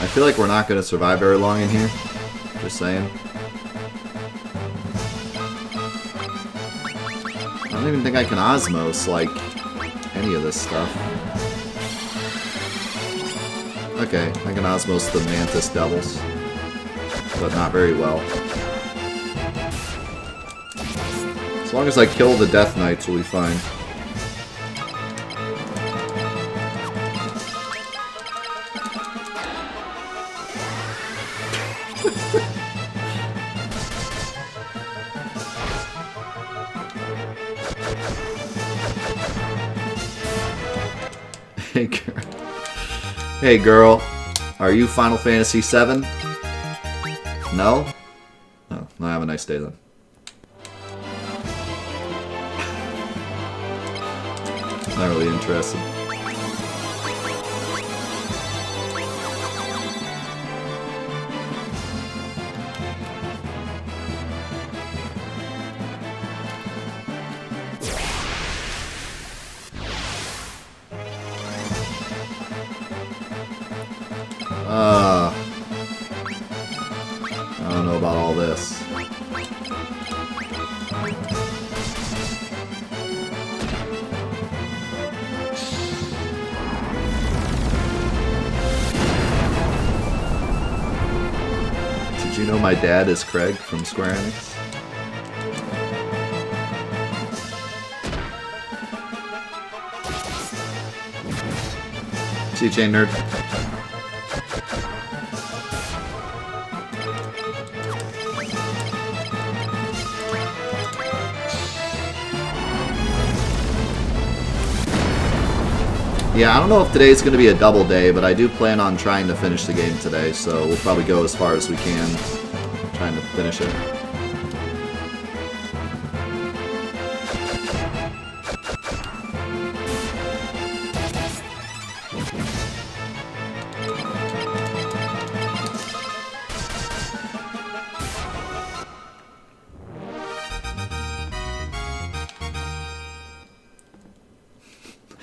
I feel like we're not going to survive very long in here. Just saying. I don't even think I can osmos, like, any of this stuff. Okay, I can osmos the Mantis Devils. But not very well. As long as I kill the Death Knights, we'll be fine. Hey girl, are you Final Fantasy VII? No? Oh, well, have a nice day then. Not really interested. I don't know about all this. Did you know my dad is Craig from Square Enix? See you, Chain Nerd. Yeah, I don't know if today's going to be a double day, but I do plan on trying to finish the game today, so we'll probably go as far as we can trying to finish it.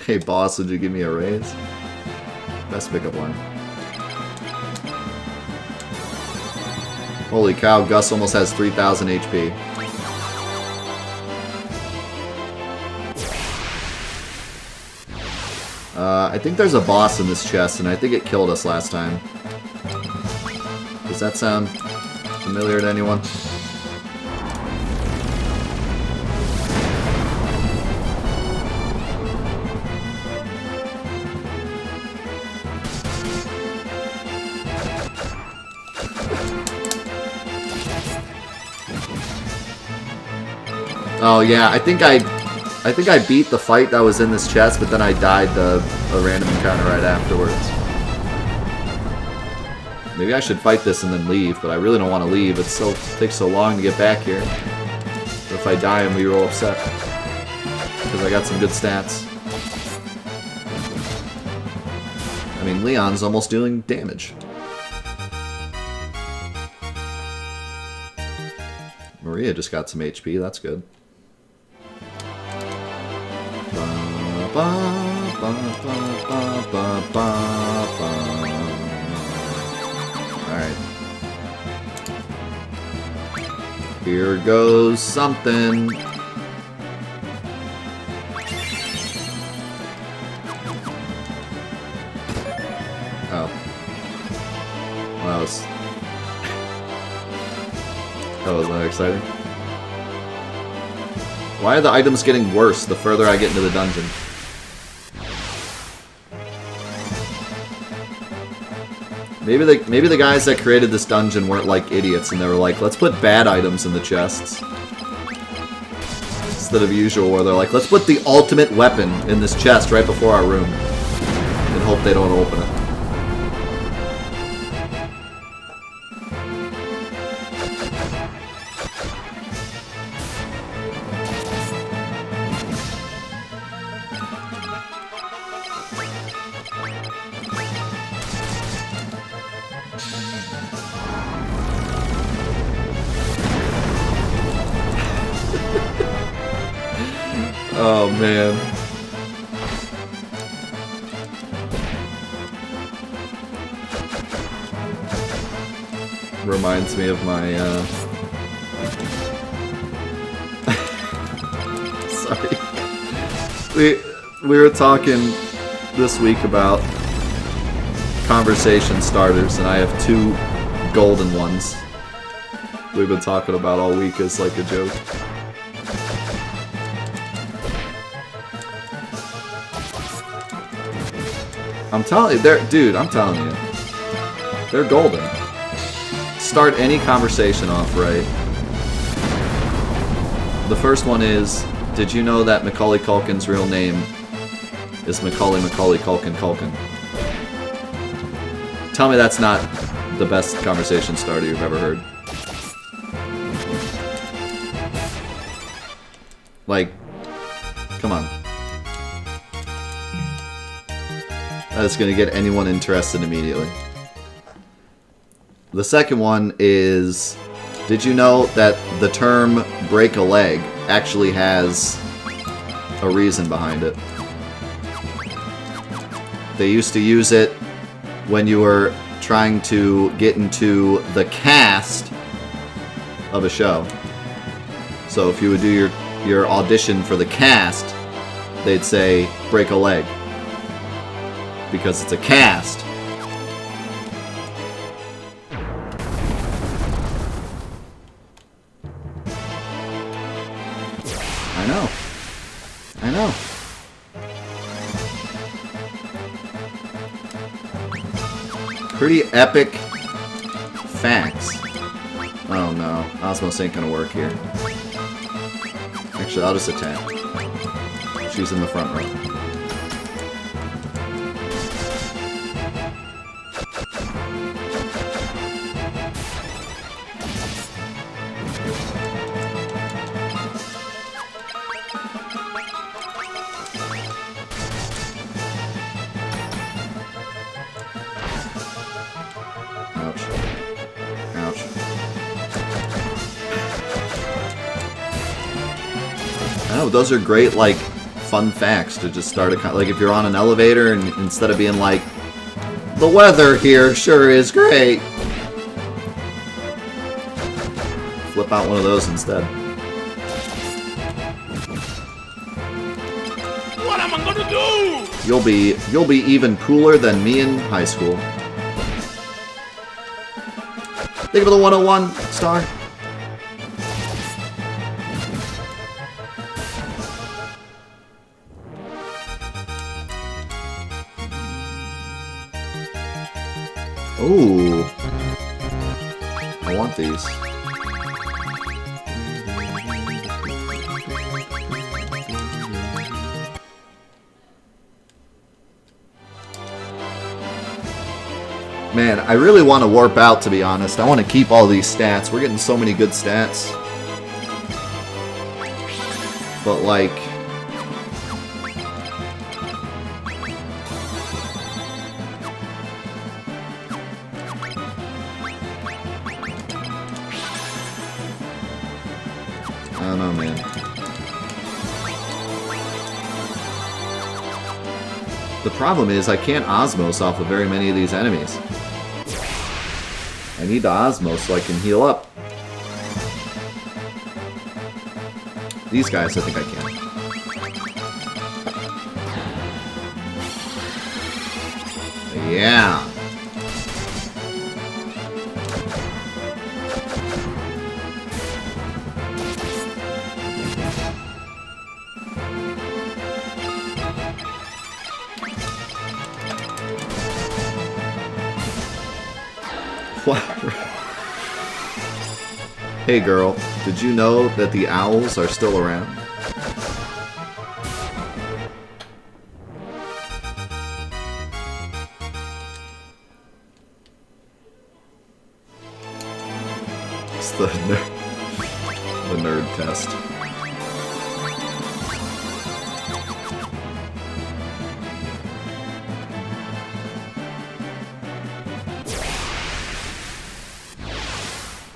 Hey boss, would you give me a raise? Best pickup line. Holy cow, Gus almost has 3,000 HP. I think there's a boss in this chest, and I think it killed us last time. Does that sound familiar to anyone? Oh yeah, I think I beat the fight that was in this chest, but then I died to a random encounter right afterwards. Maybe I should fight this and then leave, but I really don't want to leave. It takes so long to get back here. But if I die, I'm gonna be real upset because I got some good stats. I mean, Leon's almost doing damage. Maria just got some HP. That's good. Alright. Here goes something. Oh. Well, that was not exciting. Why are the items getting worse the further I get into the dungeon? Maybe the guys that created this dungeon weren't like idiots and they were like, let's put bad items in the chests. Instead of usual where they're like, let's put the ultimate weapon in this chest right before our room. And hope they don't open it. Oh, man. Reminds me of my, Sorry. We were talking this week about conversation starters, and I have 2 golden ones we've been talking about all week as like a joke. I'm telling you, dude, I'm telling you, they're golden. Start any conversation off right. The first one is, did you know that Macaulay Culkin's real name is Macaulay Culkin Culkin? Tell me that's not the best conversation starter you've ever heard. Like, come on. That's gonna get anyone interested immediately. The second one is, did you know that the term break a leg actually has a reason behind it? They used to use it when you were trying to get into the cast of a show. So if you would do your audition for the cast, they'd say, break a leg. Because it's a cast. I know. Pretty epic facts. Oh no, Osmos ain't gonna work here. Actually, I'll just attack. She's in the front row. Those are great, like, fun facts to just start a... Like, if you're on an elevator and instead of being like, the weather here sure is great, flip out one of those instead. What am I gonna do? You'll be even cooler than me in high school. Think of the 101 star. Ooh. I want these. Man, I really want to warp out, to be honest. I want to keep all these stats. We're getting so many good stats. But, like... I don't know, man. The problem is I can't Osmos off of very many of these enemies. I need the Osmos so I can heal up. These guys, I think I can. Yeah. Hey girl, did you know that the owls are still around? It's the nerd test.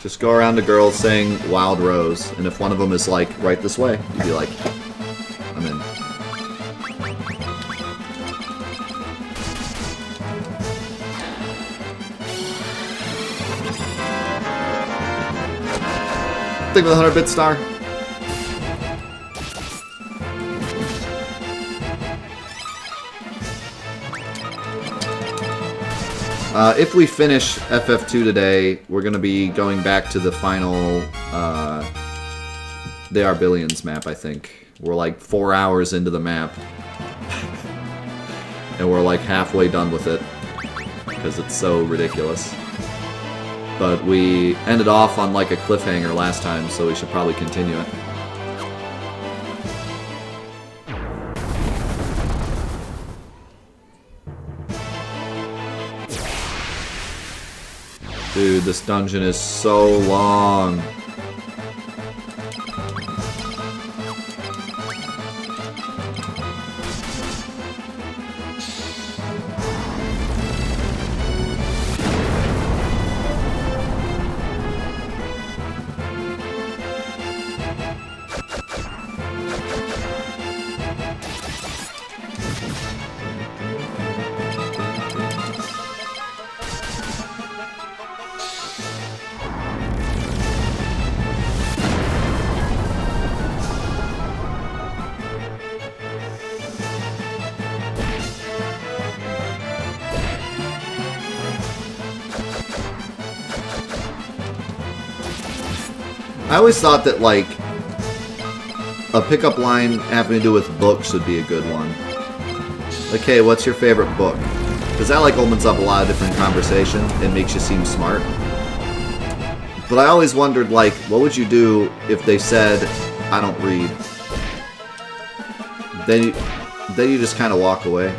Just go around to girls saying Wild Rose, and if one of them is like, right this way, you'd be like, I'm in. Think with a 100-bit star. If we finish FF2 today, we're going to be going back to the final They Are Billions map, I think. We're like 4 hours into the map. And we're like halfway done with it. Because it's so ridiculous. But we ended off on like a cliffhanger last time, so we should probably continue it. Dude, this dungeon is so long. I always thought that, like, a pickup line having to do with books would be a good one. Like, hey, what's your favorite book? Because that, like, opens up a lot of different conversation and makes you seem smart. But I always wondered, like, what would you do if they said, I don't read? Then you just kind of walk away.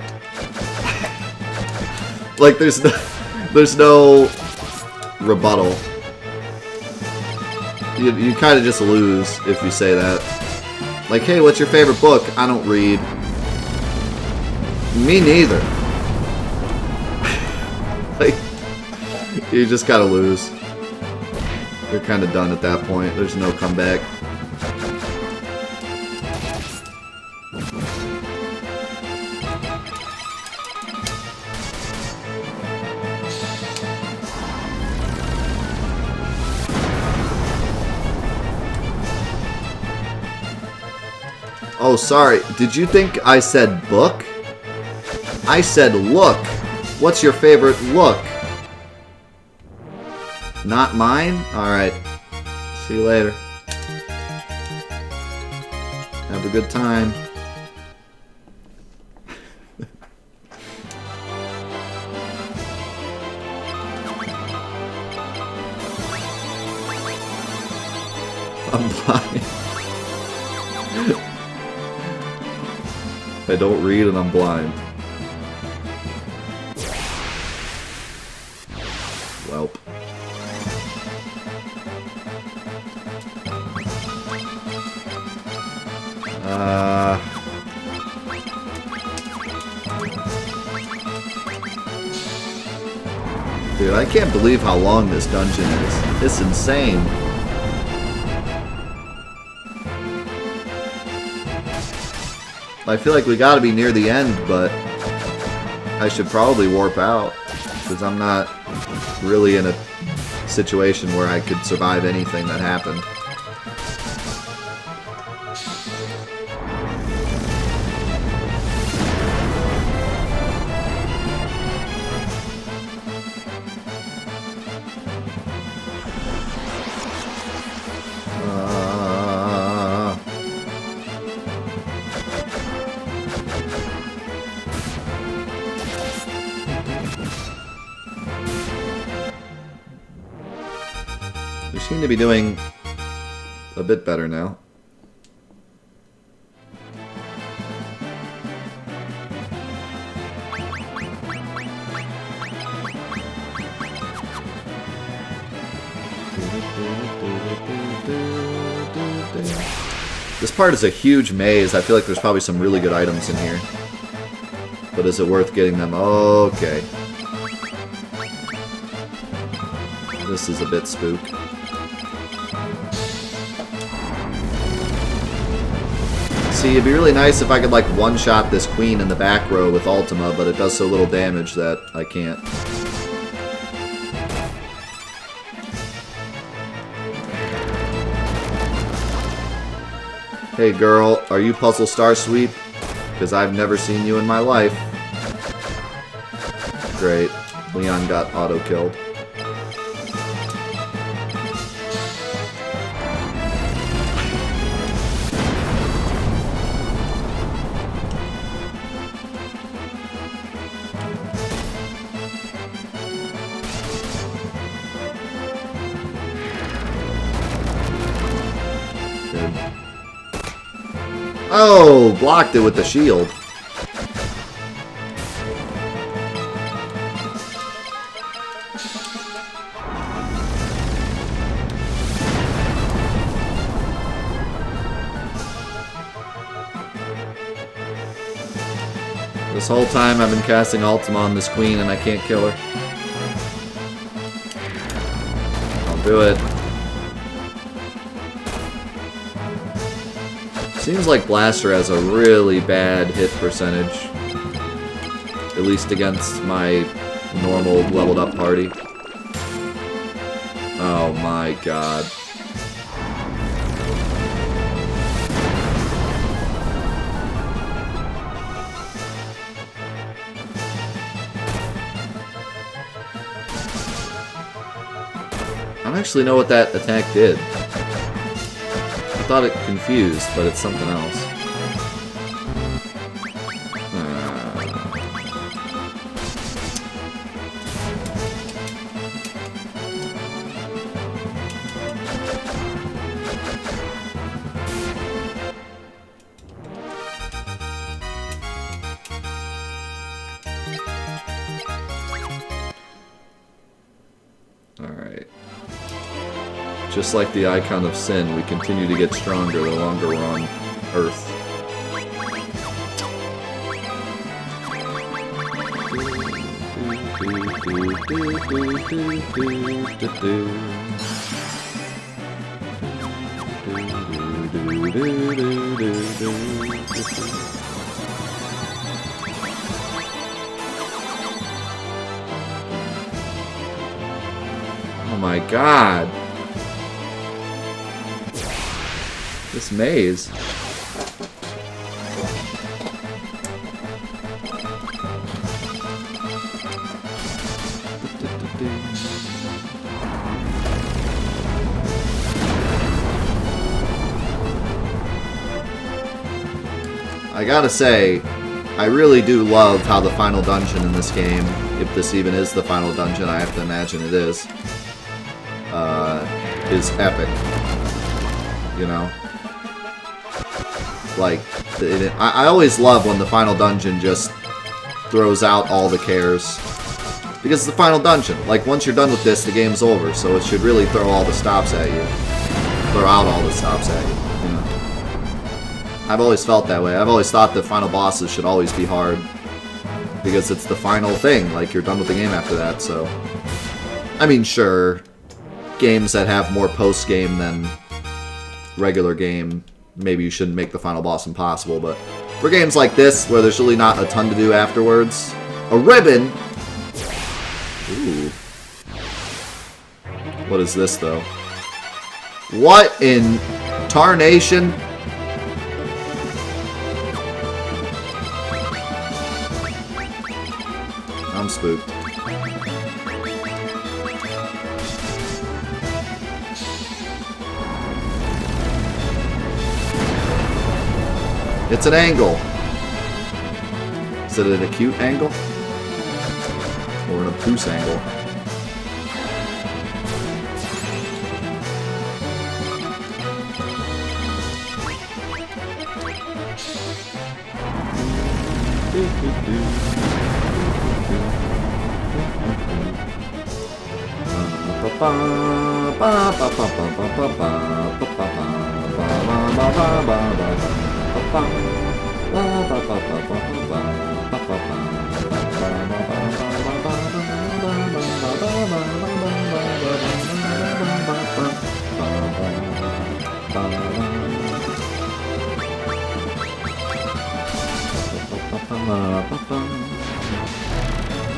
Like, there's no rebuttal. You kind of just lose if you say that. Like, hey, what's your favorite book? I don't read. Me neither. Like, you just gotta lose. You're kind of done at that point. There's no comeback. Oh, sorry. Did you think I said book? I said look. What's your favorite look? Not mine? Alright. See you later. Have a good time. I'm blind. I don't read and I'm blind. Welp. Dude, I can't believe how long this dungeon is. It's insane. I feel like we gotta be near the end, but I should probably warp out, because I'm not really in a situation where I could survive anything that happened. We seem to be doing a bit better now. This part is a huge maze. I feel like there's probably some really good items in here. But is it worth getting them? Okay. This is a bit spook. See, it'd be really nice if I could, like, one-shot this queen in the back row with Ultima, but it does so little damage that I can't. Hey, girl, are you Puzzle Star Sweep? Because I've never seen you in my life. Great. Leon got auto-killed. Oh, blocked it with the shield. This whole time I've been casting Ultima on this queen and I can't kill her. I'll do it. Seems like Blaster has a really bad hit percentage. At least against my normal leveled up party. Oh my god. I don't actually know what that attack did. I thought it confused, but it's something else. Alright. Just like the icon of sin, we continue to get stronger the longer we're on Earth. Oh my god! This maze. I gotta say, I really do love how the final dungeon in this game, if this even is the final dungeon, I have to imagine it is epic. You know? Like, I always love when the final dungeon just throws out all the cares. Because it's the final dungeon. Like, once you're done with this, the game's over, so it should really throw all the stops at you. Throw out all the stops at you, you know? I've always felt that way. I've always thought that final bosses should always be hard. Because it's the final thing. Like, you're done with the game after that, so... I mean, sure, games that have more post-game than regular game, maybe you shouldn't make the final boss impossible, but for games like this, where there's really not a ton to do afterwards, a ribbon! Ooh. What is this, though? What in tarnation? I'm spooked. It's an angle. Is it an acute angle? Or an obtuse angle?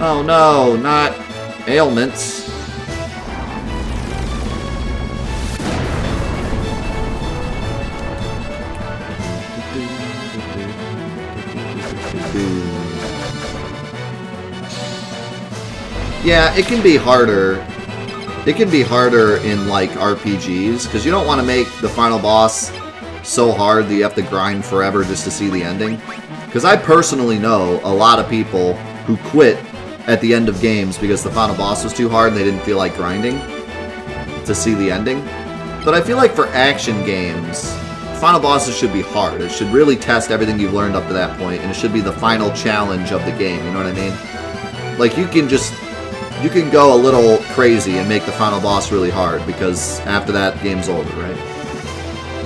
Oh no, not ailments. Yeah, it can be harder. It can be harder in like RPGs because you don't want to make the final boss so hard that you have to grind forever just to see the ending. Because I personally know a lot of people who quit at the end of games because the final boss was too hard and they didn't feel like grinding to see the ending. But I feel like for action games, final bosses should be hard. It should really test everything you've learned up to that point, and it should be the final challenge of the game, you know what I mean? Like, you can go a little crazy and make the final boss really hard, because after that, game's over, right?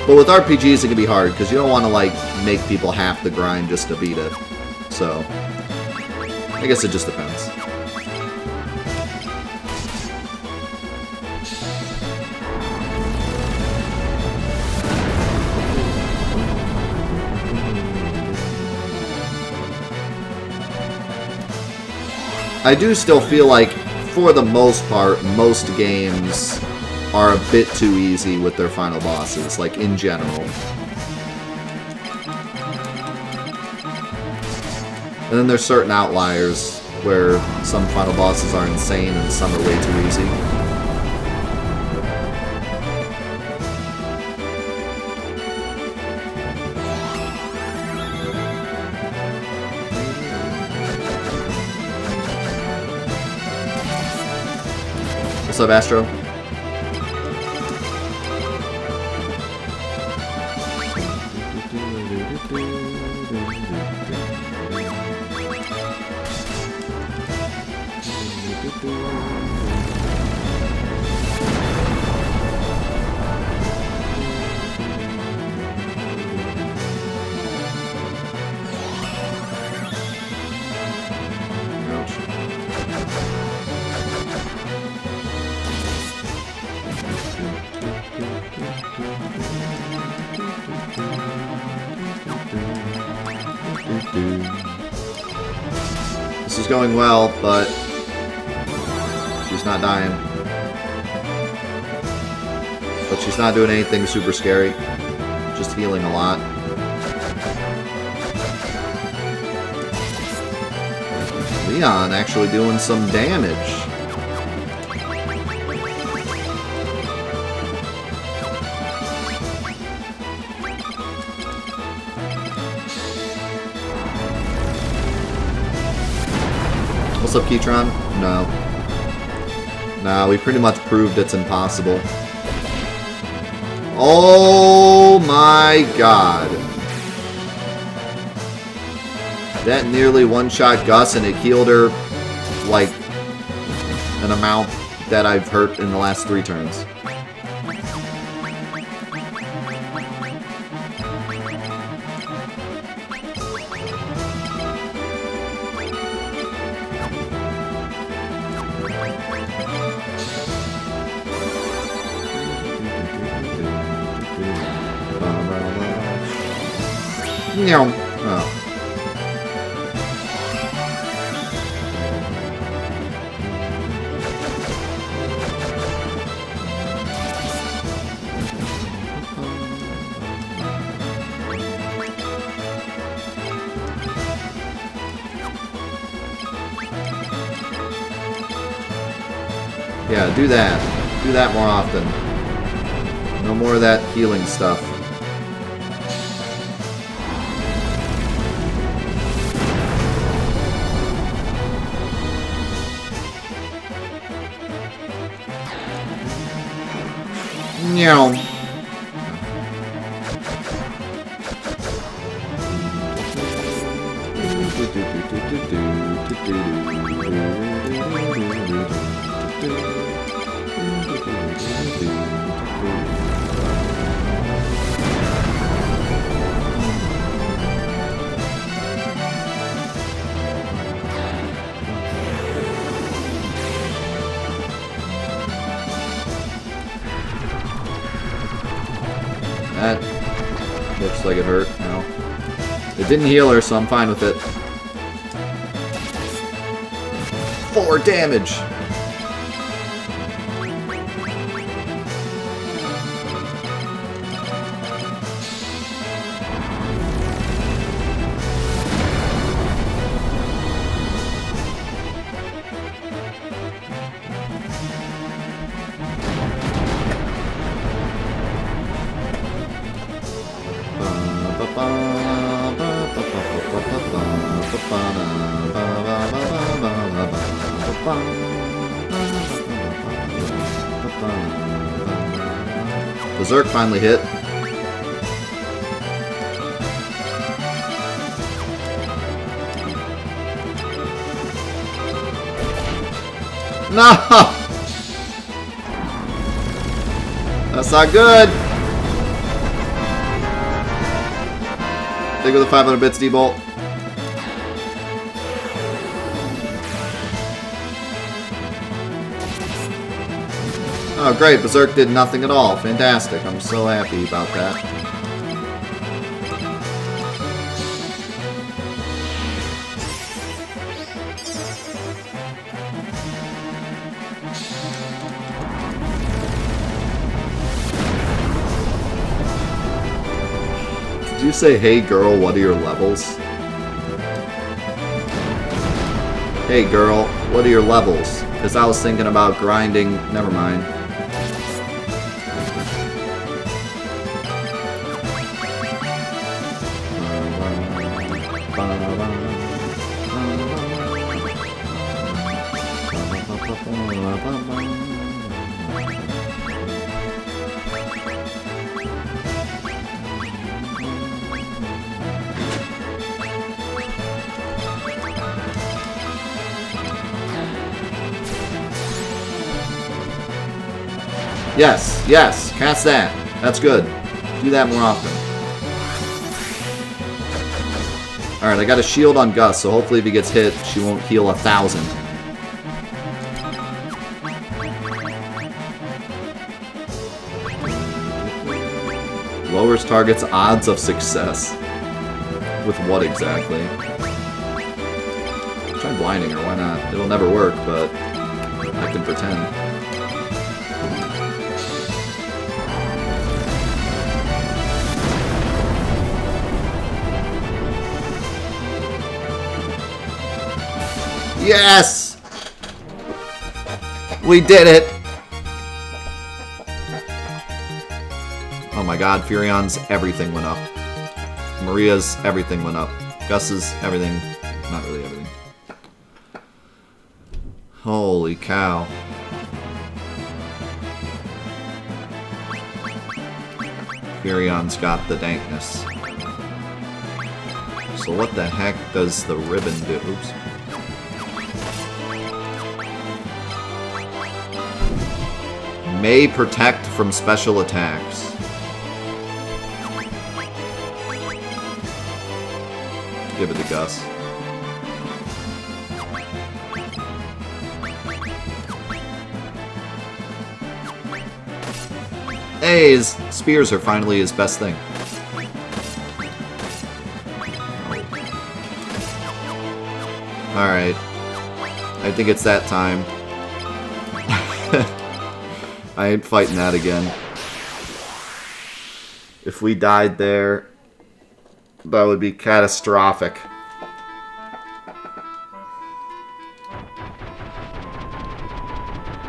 But with RPGs, it can be hard, because you don't want to, like, make people have to grind just to beat it. So, I guess it just depends. I do still feel like, for the most part, most games are a bit too easy with their final bosses, like, in general. And then there's certain outliers where some final bosses are insane and some are way too easy. What's up, Astro? This is going well, but she's not dying. But she's not doing anything super scary. Just healing a lot. Leon actually doing some damage. What's up, Keytron? No. No, we pretty much proved it's impossible. Oh my god. That nearly one-shot Gus, and it healed her like an amount that I've hurt in the last 3 turns. Oh. Yeah, do that. Do that more often. No more of that healing stuff. Meow. That looks like it hurt. No. It didn't heal her, so I'm fine with it. 4 damage. Berserk finally hit. No! That's not good! Take with the 500 bits, D-Bolt. Oh great, Berserk did nothing at all. Fantastic. I'm so happy about that. Did you say, hey girl, what are your levels? Hey girl, what are your levels? Because I was thinking about grinding. Never mind. Yes, yes, cast that. That's good. Do that more often. Alright, I got a shield on Gus, so hopefully if he gets hit, she won't heal 1,000. Lowers target's odds of success. With what exactly? Try blinding her, why not? It'll never work, but I can pretend. Yes! We did it! Oh my god, Furion's everything went up. Maria's everything went up. Gus's everything. Not really everything. Holy cow. Furion's got the dankness. So what the heck does the ribbon do? Oops. May protect from special attacks. Give it to Gus. Hey, his spears are finally his best thing. Alright. I think it's that time. I ain't fighting that again. If we died there, that would be catastrophic.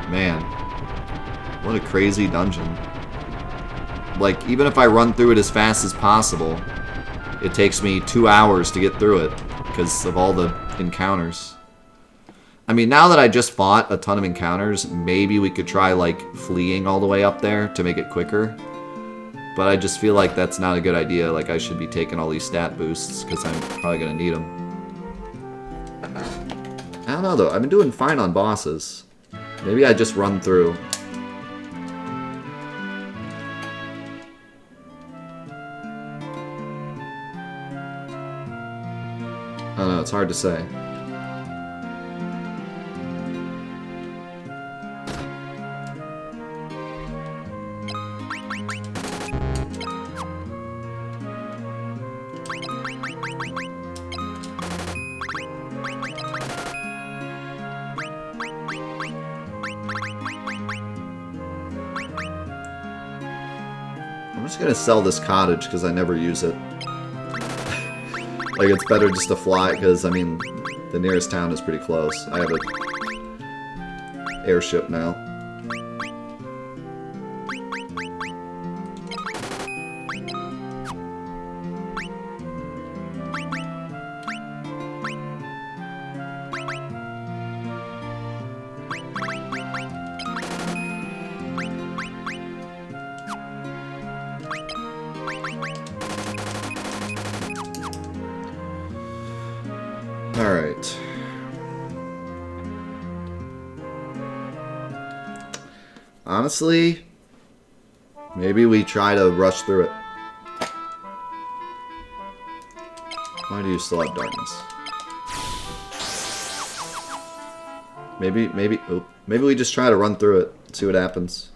Man, what a crazy dungeon. Like, even if I run through it as fast as possible, it takes me 2 hours to get through it because of all the encounters. I mean, now that I just fought a ton of encounters, maybe we could try, like, fleeing all the way up there to make it quicker. But I just feel like that's not a good idea. Like, I should be taking all these stat boosts, because I'm probably going to need them. I don't know, though. I've been doing fine on bosses. Maybe I just run through. I don't know, it's hard to say. just gonna sell this cottage because I never use it. Like, it's better just to fly because, I mean, the nearest town is pretty close. I have an airship now. Alright. Honestly, maybe we try to rush through it. Why do you still have darkness? Maybe we just try to run through it, see what happens.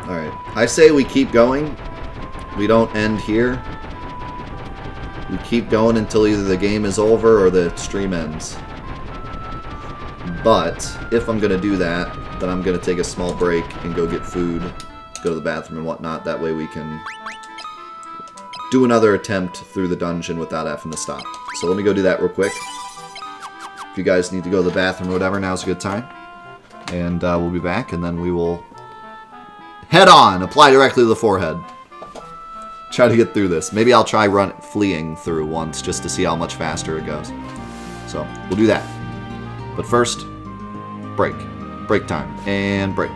Alright, I say we keep going. We don't end here. We keep going until either the game is over or the stream ends. But, if I'm going to do that, then I'm going to take a small break and go get food, go to the bathroom and whatnot. That way we can do another attempt through the dungeon without having to stop. So let me go do that real quick. If you guys need to go to the bathroom or whatever, now's a good time. And we'll be back, and then we will head on, apply directly to the forehead. Try to get through this. Maybe I'll try fleeing through once just to see how much faster it goes. So, we'll do that. But first, break. Break time. And break.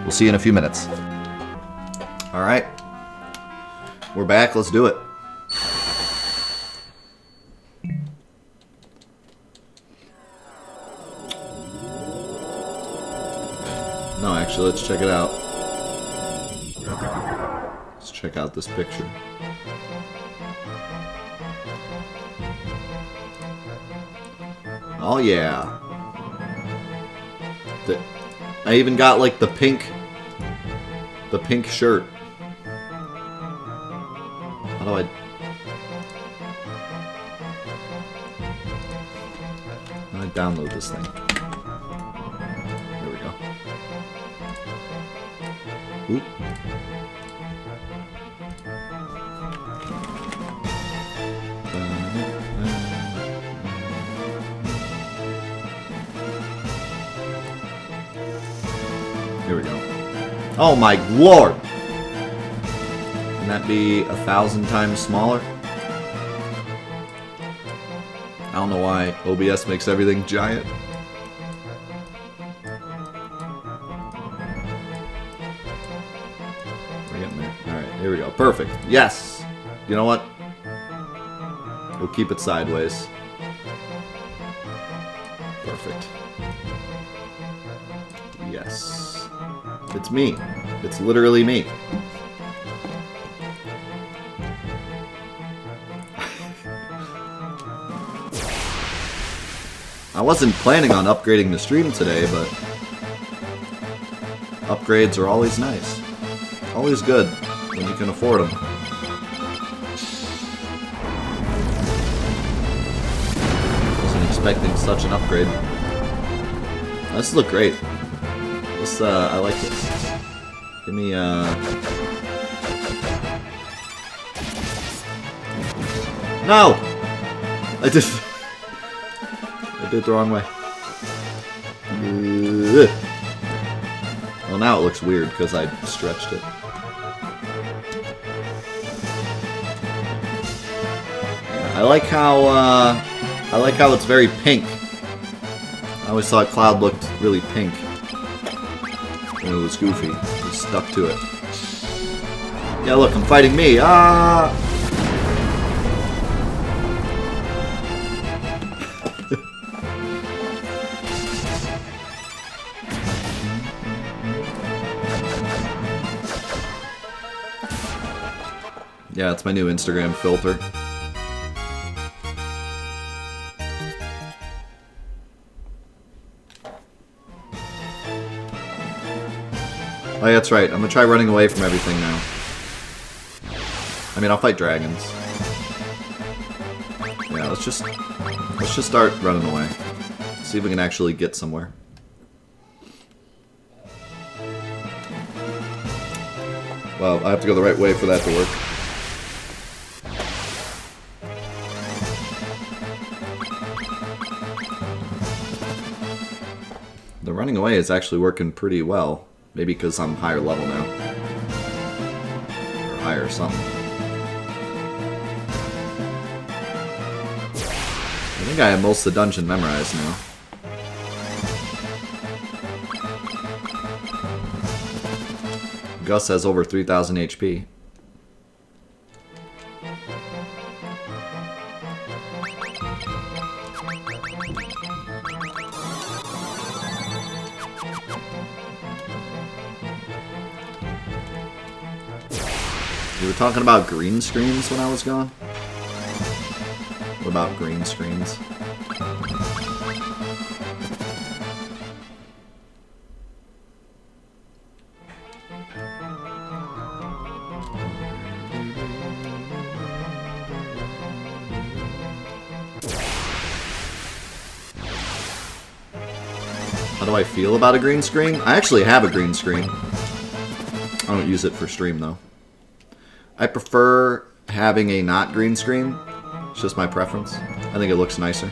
We'll see you in a few minutes. Alright. We're back. Let's do it. No, actually, let's check it out. Let's check out this picture. Oh yeah. I even got like the pink shirt. How do I download this thing? There we go. Oop. Here we go. Oh my lord! Can that be 1,000 times smaller? I don't know why OBS makes everything giant. We're getting there. Alright, here we go. Perfect. Yes! You know what? We'll keep it sideways. Perfect. Yes. It's me. It's literally me. I wasn't planning on upgrading the stream today, but upgrades are always nice. Always good when you can afford them. Wasn't expecting such an upgrade. This look great. This, I like this. Give me, No! I did it the wrong way. Well, now it looks weird because I stretched it. I like how it's very pink. I always thought Cloud looked really pink. When it was Goofy. He stuck to it. Yeah, look, I'm fighting me. Ah! Yeah, it's my new Instagram filter. Oh, yeah, that's right. I'm gonna try running away from everything now. I mean, I'll fight dragons. Yeah, let's just start running away. See if we can actually get somewhere. Well, I have to go the right way for that to work. The running away is actually working pretty well. Maybe because I'm higher level now. Or higher or something. I think I have most of the dungeon memorized now. Gus has over 3,000 HP. You were talking about green screens when I was gone? What about green screens? How do I feel about a green screen? I actually have a green screen. I don't use it for stream though. I prefer having a not green screen. It's just my preference. I think it looks nicer.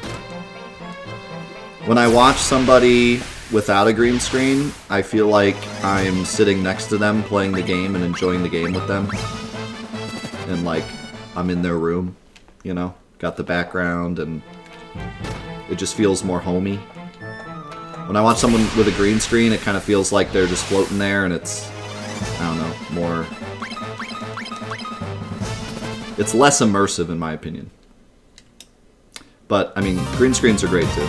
When I watch somebody without a green screen, I feel like I'm sitting next to them playing the game and enjoying the game with them. And like, I'm in their room, you know? Got the background and it just feels more homey. When I watch someone with a green screen, it kind of feels like they're just floating there and it's, I don't know, more... It's less immersive in my opinion. But, I mean, green screens are great too.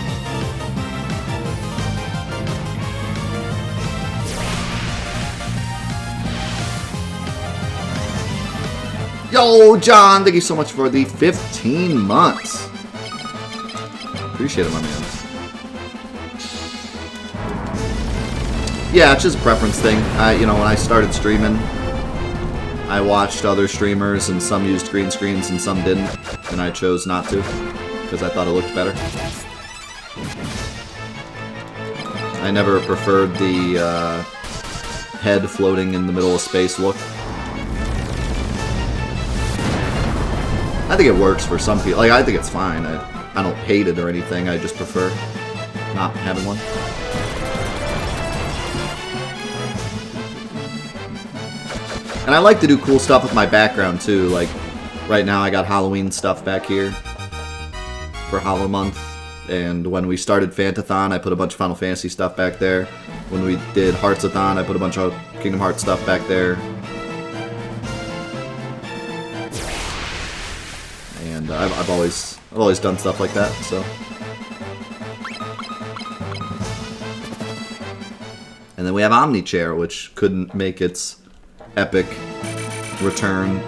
Yo, John, thank you so much for the 15 months. Appreciate it, my man. Yeah, it's just a preference thing. You know, when I started streaming, I watched other streamers, and some used green screens and some didn't, and I chose not to, because I thought it looked better. I never preferred the head floating in the middle of space look. I think it works for some people. Like, I think it's fine. I don't hate it or anything, I just prefer not having one. And I like to do cool stuff with my background too, like right now I got Halloween stuff back here for Hollow Month, and when we started Fantathon I put a bunch of Final Fantasy stuff back there. When we did Heartsathon I put a bunch of Kingdom Hearts stuff back there. And I've always done stuff like that, so. And then we have Omnichair, which couldn't make its epic return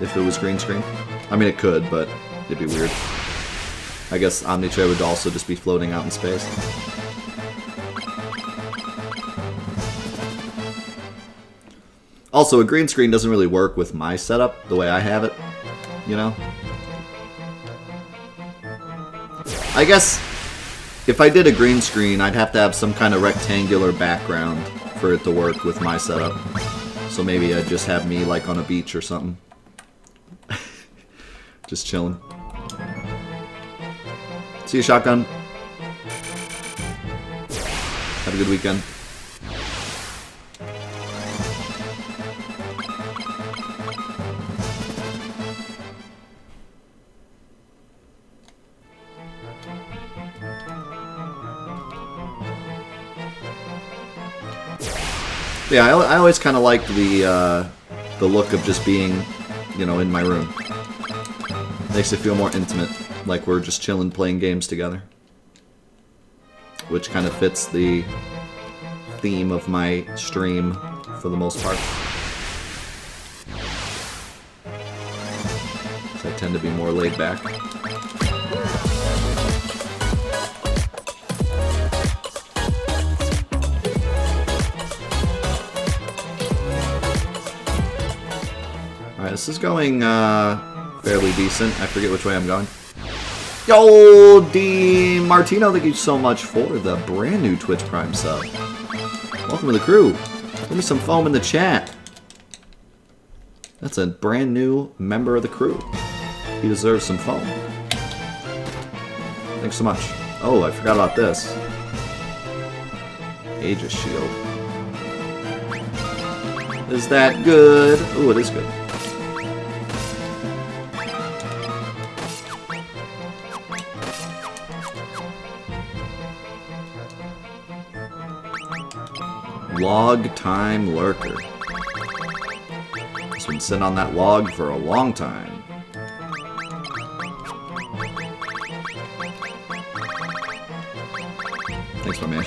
if it was green screen. I mean, it could, but it'd be weird. I guess Omnichair would also just be floating out in space. Also, a green screen doesn't really work with my setup the way I have it, you know? I guess if I did a green screen, I'd have to have some kind of rectangular background for it to work with my setup. So maybe I'd just have me like on a beach or something. Just chilling. See you, Shotgun. Have a good weekend. Yeah, I always kind of liked the look of just being, you know, in my room. Makes it feel more intimate, like we're just chilling playing games together. Which kind of fits the theme of my stream for the most part. So I tend to be more laid back. Alright, this is going fairly decent. I forget which way I'm going. Yo, D. Martino, thank you so much for the brand new Twitch Prime sub. Welcome to the crew. Give me some foam in the chat. That's a brand new member of the crew. He deserves some foam. Thanks so much. Oh, I forgot about this. Aegis Shield. Is that good? Ooh, it is good. Log time lurker. It's been sitting on that log for a long time. Thanks, my man.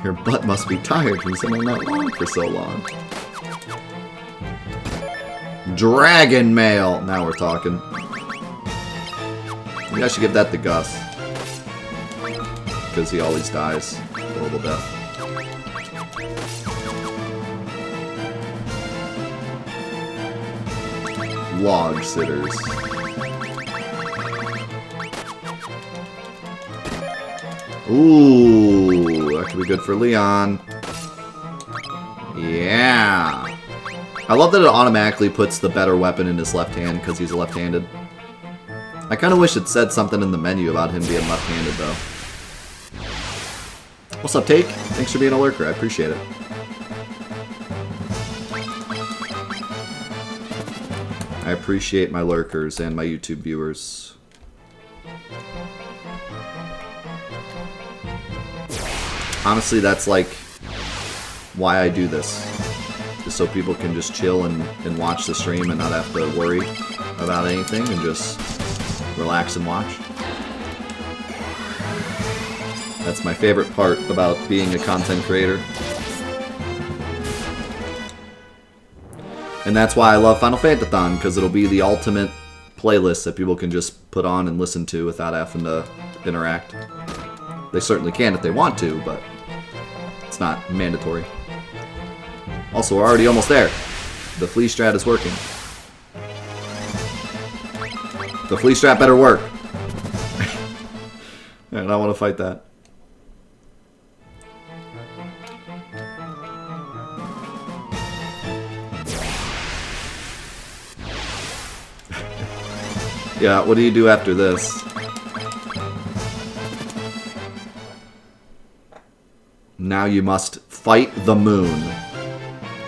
Your butt must be tired from sitting on that log for so long. Dragon mail. Now we're talking. Maybe I should give that to Gus. Because he always dies. Horrible death. Log sitters. Ooh, that could be good for Leon. Yeah. I love that it automatically puts the better weapon in his left hand because he's left-handed. I kind of wish it said something in the menu about him being left-handed, though. What's up, Take? Thanks for being a lurker. I appreciate it. I appreciate my lurkers and my YouTube viewers. Honestly, that's like why I do this. Just so people can just chill and watch the stream and not have to worry about anything and just relax and watch. That's my favorite part about being a content creator. And that's why I love Final Fantathon, because it'll be the ultimate playlist that people can just put on and listen to without having to interact. They certainly can if they want to, but it's not mandatory. Also, we're already almost there. The flea strat is working. The flea strat better work. And I want to fight that. Yeah, what do you do after this? Now you must fight the moon.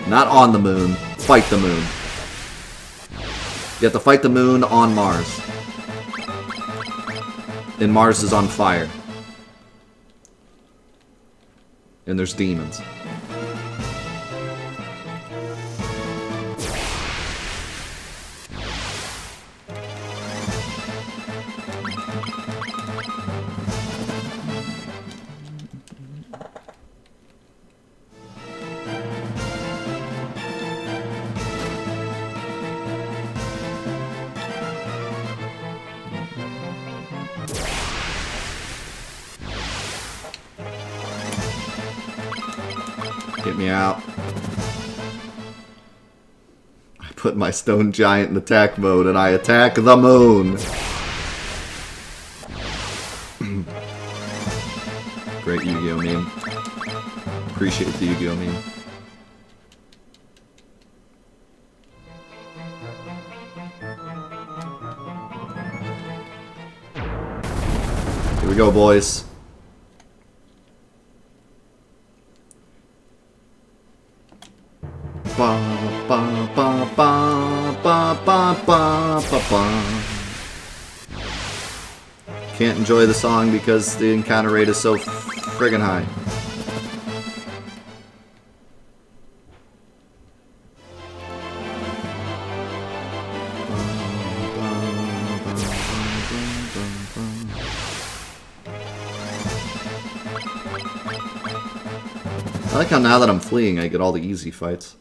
Not on the moon, fight the moon. You have to fight the moon on Mars. And Mars is on fire. And there's demons. Get me out. I put my stone giant in attack mode and I attack the moon. Great Yu-Gi-Oh meme. Appreciate the Yu-Gi-Oh meme. Here we go, boys. Ba, ba, ba, ba, ba, ba, ba, ba, ba. Can't enjoy the song because the encounter rate is so friggin' high. I like how now that I'm fleeing, I get all the easy fights.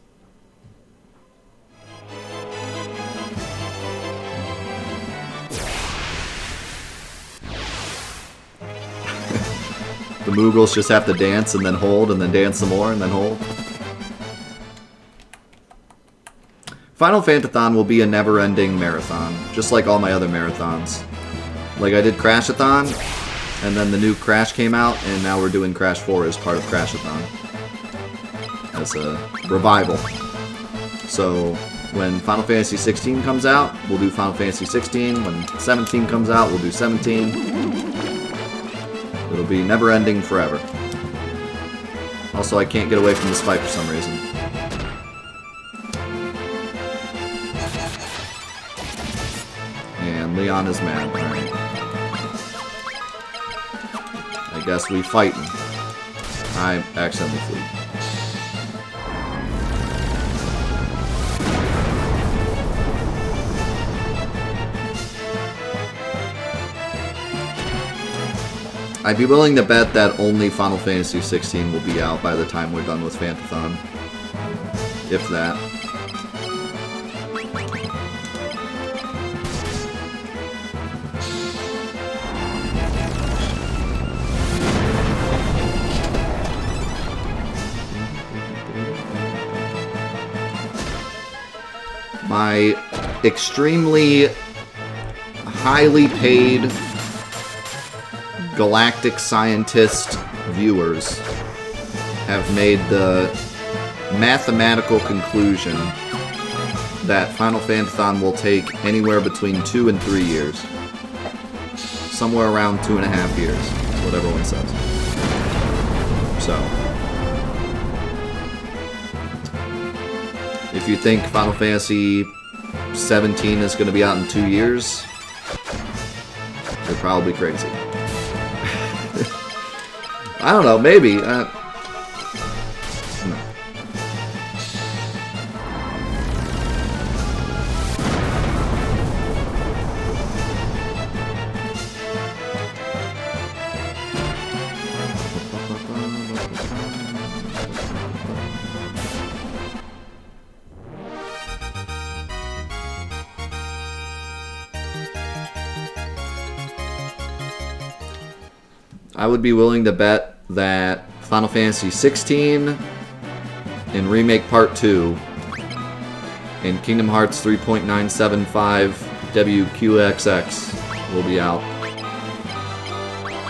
The Moogles just have to dance and then hold and then dance some more and then hold. Final Fantathon will be a never-ending marathon, just like all my other marathons. Like I did Crashathon, and then the new Crash came out, and now we're doing Crash 4 as part of Crashathon. As a revival. So when Final Fantasy 16 comes out, we'll do Final Fantasy 16. When 17 comes out, we'll do 17. It'll be never-ending forever. Also, I can't get away from this fight for some reason. And Leon is mad. Alright. I guess we fighting. I accidentally flew. I'd be willing to bet that only Final Fantasy 16 will be out by the time we're done with Fantathon. If that. My extremely highly paid galactic scientist viewers have made the mathematical conclusion that Final Fantathon will take anywhere between 2 and 3 years. Somewhere around 2.5 years, is what everyone says. So, if you think Final Fantasy 17 is going to be out in 2 years, you're probably crazy. I don't know, maybe. No. I would be willing to bet that Final Fantasy 16 in Remake Part 2 and Kingdom Hearts 3.975 WQXX will be out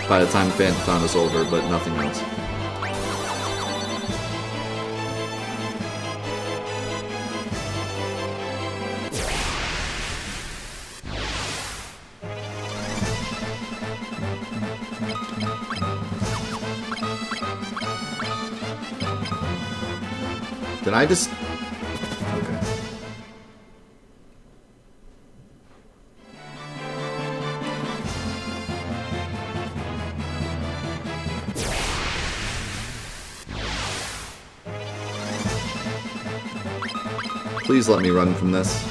by the time Fantathon is over, but nothing else. Did I just... Okay. Please let me run from this.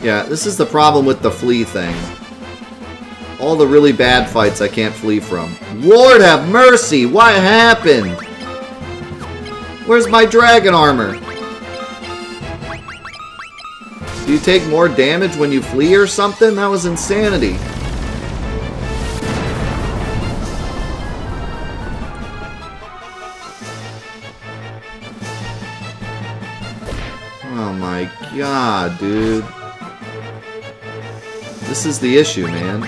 Yeah, this is the problem with the flee thing. All the really bad fights I can't flee from. Lord have mercy! What happened? Where's my dragon armor? Do you take more damage when you flee or something? That was insanity. Oh my god, dude. This is the issue, man.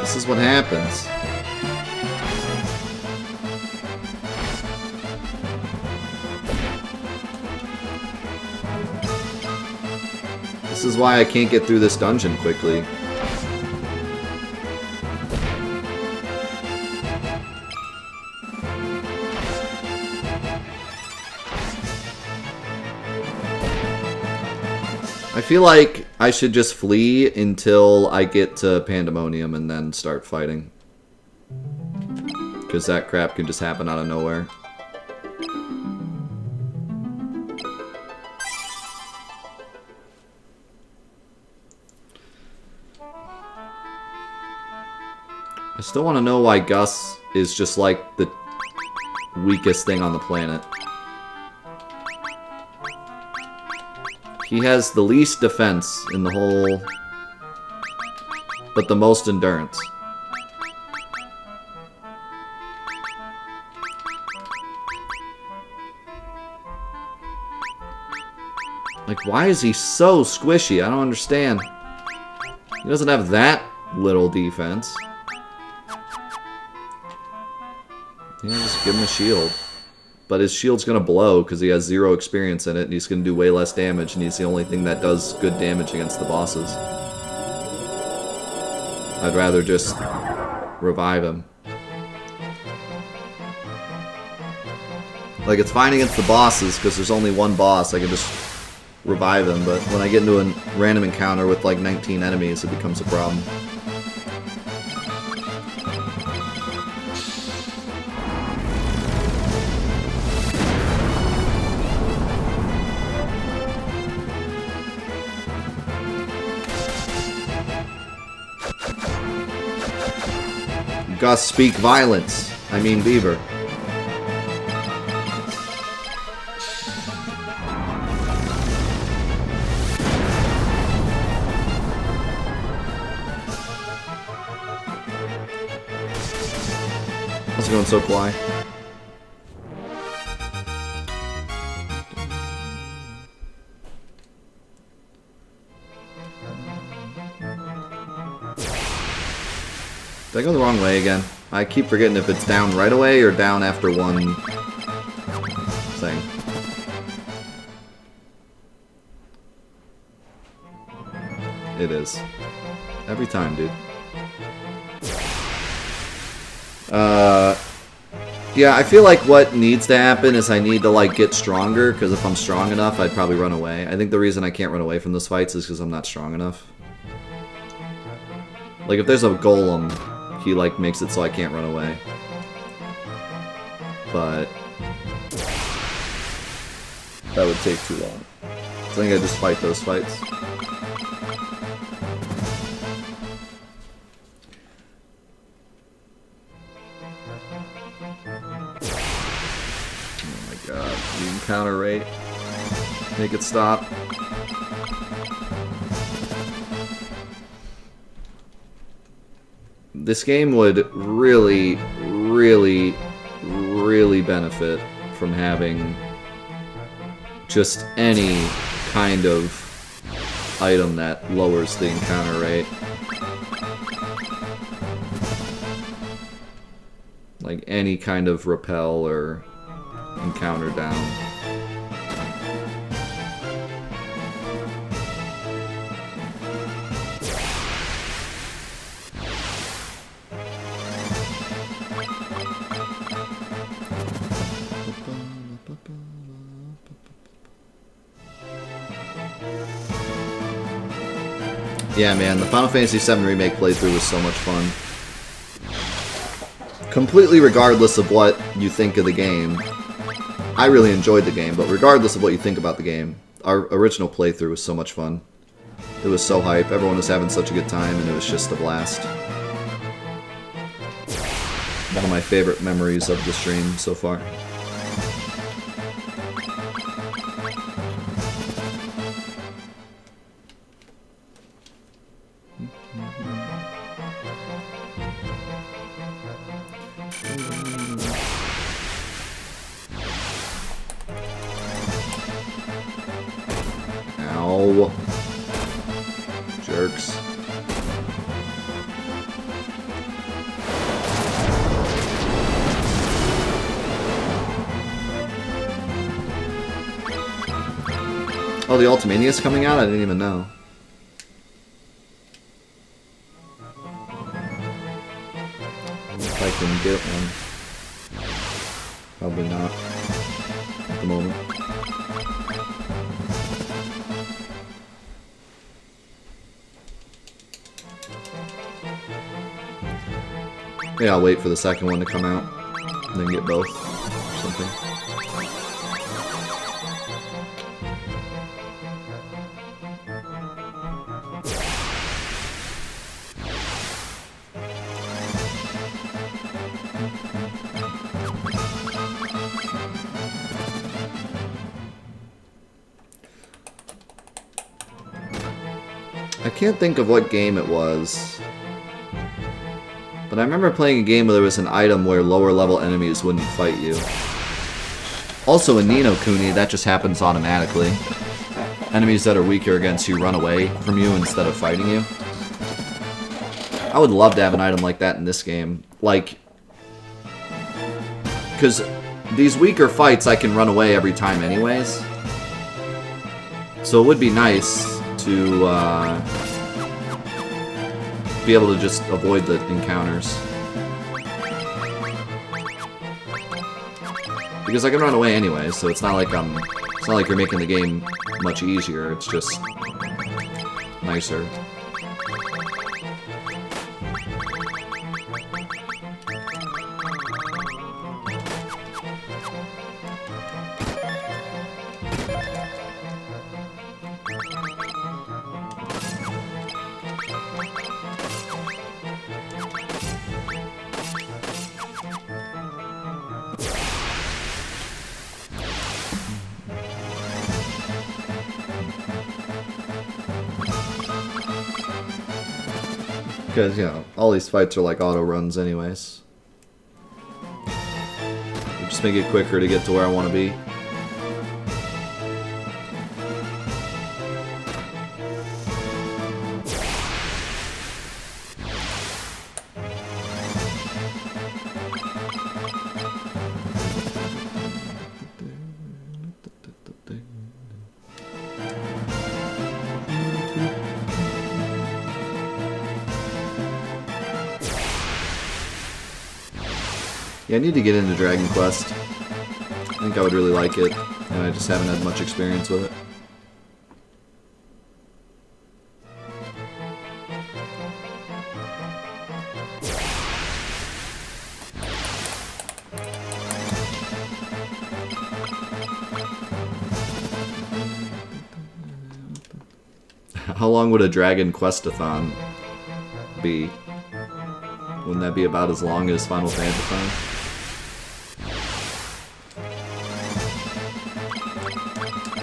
This is what happens. This is why I can't get through this dungeon quickly. I feel like I should just flee until I get to Pandemonium and then start fighting. Because that crap can just happen out of nowhere. I still want to know why Gus is just like the weakest thing on the planet. He has the least defense in the whole, but the most endurance. Like, why is he so squishy? I don't understand. He doesn't have that little defense. Yeah, just give him a shield. But his shield's gonna blow because he has 0 experience in it, and he's gonna do way less damage, and he's the only thing that does good damage against the bosses. I'd rather just revive him. Like, it's fine against the bosses because there's only one boss. I can just revive him, but when I get into a random encounter with like 19 enemies, it becomes a problem. Gus, speak violence. I mean beaver. How's it going, so quiet? Did I go the wrong way again? I keep forgetting if it's down right away or down after one thing. It is. Every time, dude. Yeah, I feel like what needs to happen is I need to, like, get stronger, because if I'm strong enough, I'd probably run away. I think the reason I can't run away from those fights is because I'm not strong enough. Like, if there's a golem, he, like, makes it so I can't run away. But that would take too long. I think I just fight those fights. Oh my god, the encounter rate. Make it stop. This game would really, really, really benefit from having just any kind of item that lowers the encounter rate. Like any kind of repel or encounter down. Yeah, man, the Final Fantasy VII Remake playthrough was so much fun. Completely regardless of what you think of the game. I really enjoyed the game, but regardless of what you think about the game, our original playthrough was so much fun. It was so hype, everyone was having such a good time, and it was just a blast. One of my favorite memories of the stream so far. Ow. Jerks. Oh, the Ultimania's coming out? I didn't even know. If I can get one. Probably not. At the moment. Yeah, I'll wait for the second one to come out. And then get both. Or something. I can't think of what game it was, but I remember playing a game where there was an item where lower level enemies wouldn't fight you. Also in Ni no Kuni, that just happens automatically. enemies that are weaker against you run away from you instead of fighting you. I would love to have an item like that in this game. Like, because these weaker fights I can run away every time anyways. So it would be nice to be able to just avoid the encounters. Because I can run away anyway, so it's not like you're making the game much easier, it's just nicer. Because, you know, all these fights are like auto runs anyways. Just make it quicker to get to where I want to be. Yeah, I need to get into Dragon Quest. I think I would really like it, and I just haven't had much experience with it. How long would a Dragon Questathon be? Wouldn't that be about as long as Final Fantathon?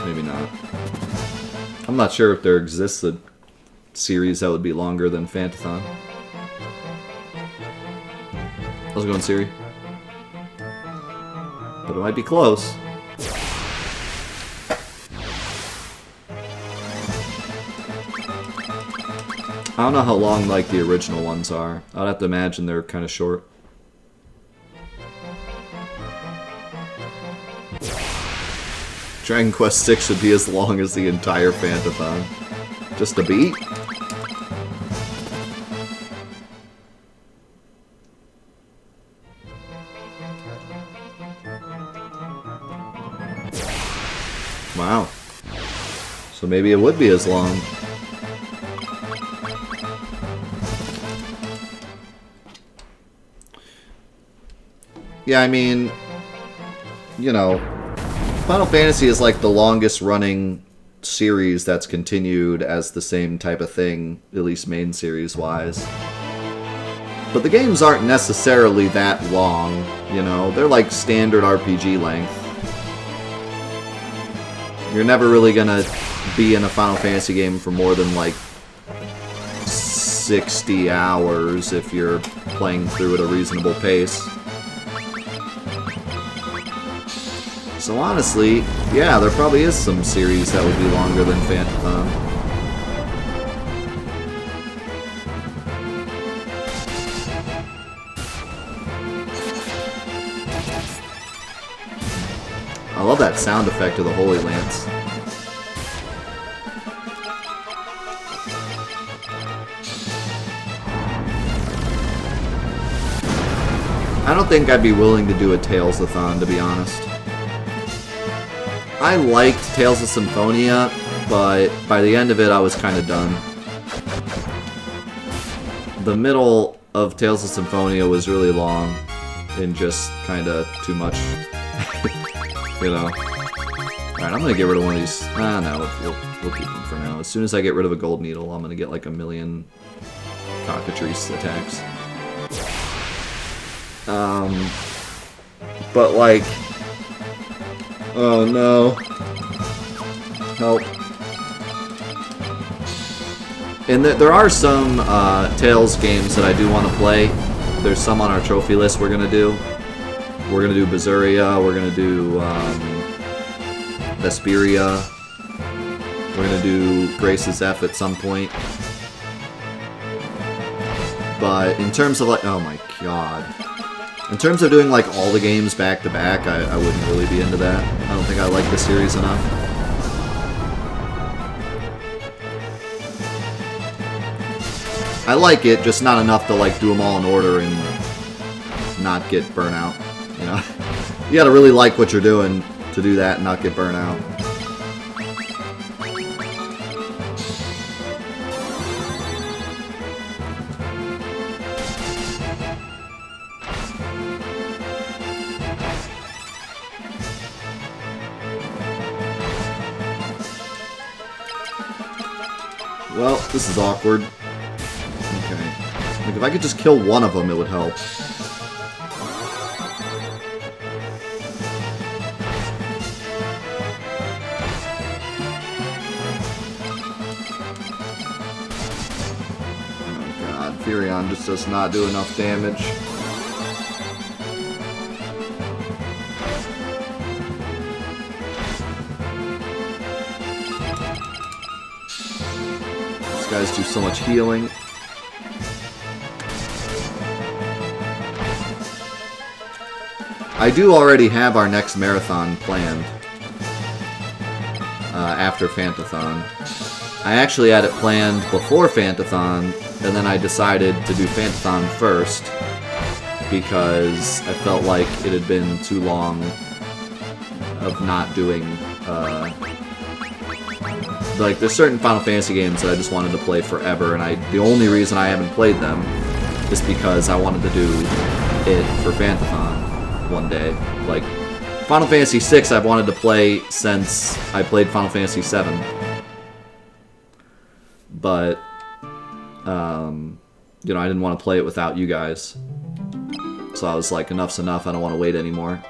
Maybe not. I'm not sure if there exists a series that would be longer than Fantathon. How's it going, Siri? But it might be close. I don't know how long, like, the original ones are. I'd have to imagine they're kind of short. Dragon Quest VI should be as long as the entire Fantathon. Just a beat? Wow. So maybe it would be as long. Yeah, I mean, you know, Final Fantasy is like the longest running series that's continued as the same type of thing, at least main series wise. But the games aren't necessarily that long, you know, they're like standard RPG length. You're never really gonna be in a Final Fantasy game for more than like 60 hours if you're playing through at a reasonable pace. So honestly, yeah, there probably is some series that would be longer than Fantathon. I love that sound effect of the Holy Lance. I don't think I'd be willing to do a Tales-a-thon, to be honest. I liked Tales of Symphonia, but by the end of it I was kind of done. The middle of Tales of Symphonia was really long and just kind of too much. You know. Alright, I'm gonna get rid of one of these. Ah, no, we'll keep them for now. As soon as I get rid of a gold needle, I'm gonna get like a million cockatrice attacks. But like... Oh no. Help. And there are some Tales games that I do want to play. There's some on our trophy list we're gonna do. We're gonna do Berseria, we're gonna do Vesperia, We're gonna do Grace's F at some point. But in terms of like, oh my god. In terms of doing like all the games back to back, I wouldn't really be into that. I don't think I like the series enough. I like it, just not enough to like do them all in order and not get burnout. You know, you gotta really like what you're doing to do that and not get burnout. Well, this is awkward. Okay. Like, if I could just kill one of them, it would help. Oh god, Furion just does not do enough damage. Guys do so much healing. I do already have our next marathon planned after Fantathon. I actually had it planned before Fantathon, and then I decided to do Fantathon first because I felt like it had been too long of not doing like, there's certain Final Fantasy games that I just wanted to play forever, and the only reason I haven't played them is because I wanted to do it for Fantathon one day. Like, Final Fantasy VI I've wanted to play since I played Final Fantasy VII. But, you know, I didn't want to play it without you guys. So I was like, enough's enough, I don't want to wait anymore.